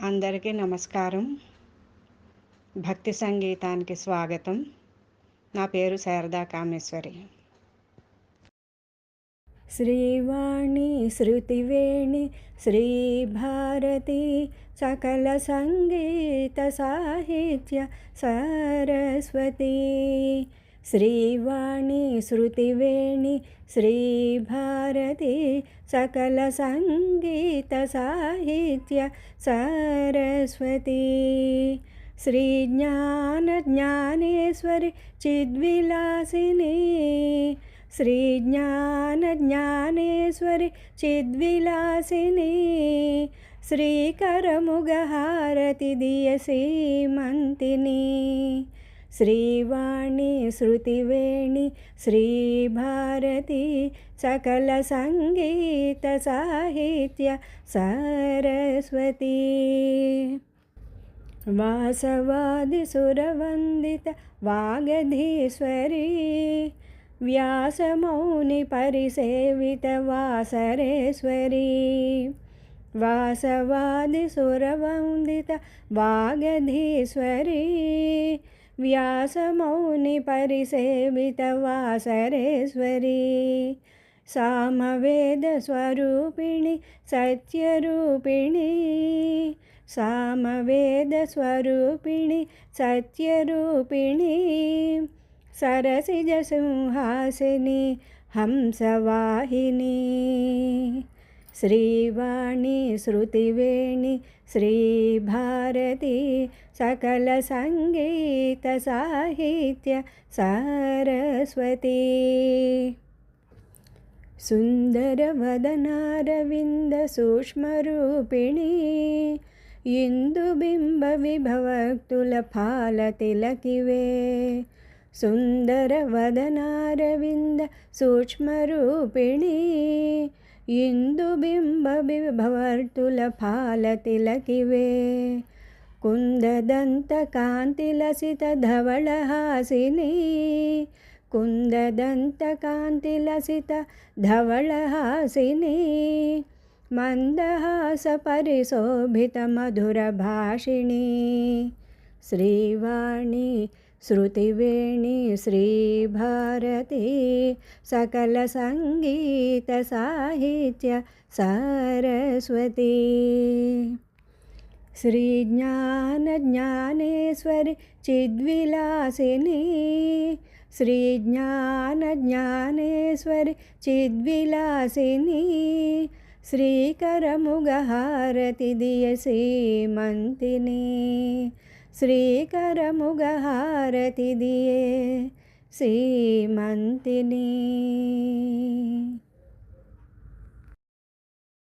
అందరికీ నమస్కారం. భక్తి సంగీతానికి స్వాగతం. నా పేరు శారదా కామేశ్వరి. శ్రీవాణి శృతివేణి శ్రీభారతి సకల సంగీత సాహిత్య సరస్వతి. శ్రీవాణి శృతివేణి శ్రీభారతి సకల సంగీత సాహిత్య సరస్వతి. శ్రీజ్ఞాన జ్ఞానేశ్వరి చిద్విలాసిని శ్రీజ్ఞాన జ్ఞానేశ్వరి చిద్విలాసిని శ్రీకరముగహారతి దియసీమంతిని. శ్రీవాణి శృతివేణి శ్రీభారతి సకల సంగీత సాహిత్య సరస్వతి. వాసవాది సురవందిత వాగధీశ్వరి వ్యాసమౌని పరిసేవిత వాసరేశ్వరి. వాసవాది సురవందిత వాగధీశ్వరి వ్యాసమౌని పరిసేవిత వాసరేశ్వరి. సామవేద స్వరూపిణి సత్యరూపిణి సామవేద స్వరూపిణి సత్యరూపిణి సరసిజ సింహాసిని హంసవాహిని. శ్రీవాణి శృతివేణి శ్రీభారతి సకల సంగీత సాహిత్య సరస్వతి. సుందరవదనారవింద సూక్ష్మరూపిణి ఇందుబింబ విభవక్తుల ఫాలతిలకివే. సుందరవదనారవింద సూక్ష్మరూపిణి ఇందుబింబ విభవర్తుల ఫాలతిలకివే. కుందదంత కాంతిలసిత ధవళహాసిని కుందదంత కాంతిలసిత ధవళహాసిని మందహాస పరిశోభిత మధుర భాషిణి. శ్రీవాణి శృతివేణి శ్రీభారతి సకల సంగీత సాహిత్య సరస్వతి. శ్రీజ్ఞాన జ్ఞానేశ్వరి చిద్విలాసిని శ్రీజ్ఞాన జ్ఞానేశ్వరి చిద్విలాసిని శ్రీకరముగహారతి దియసీమంతిని. శ్రీకరముగహారతి దియే సీమంతిని.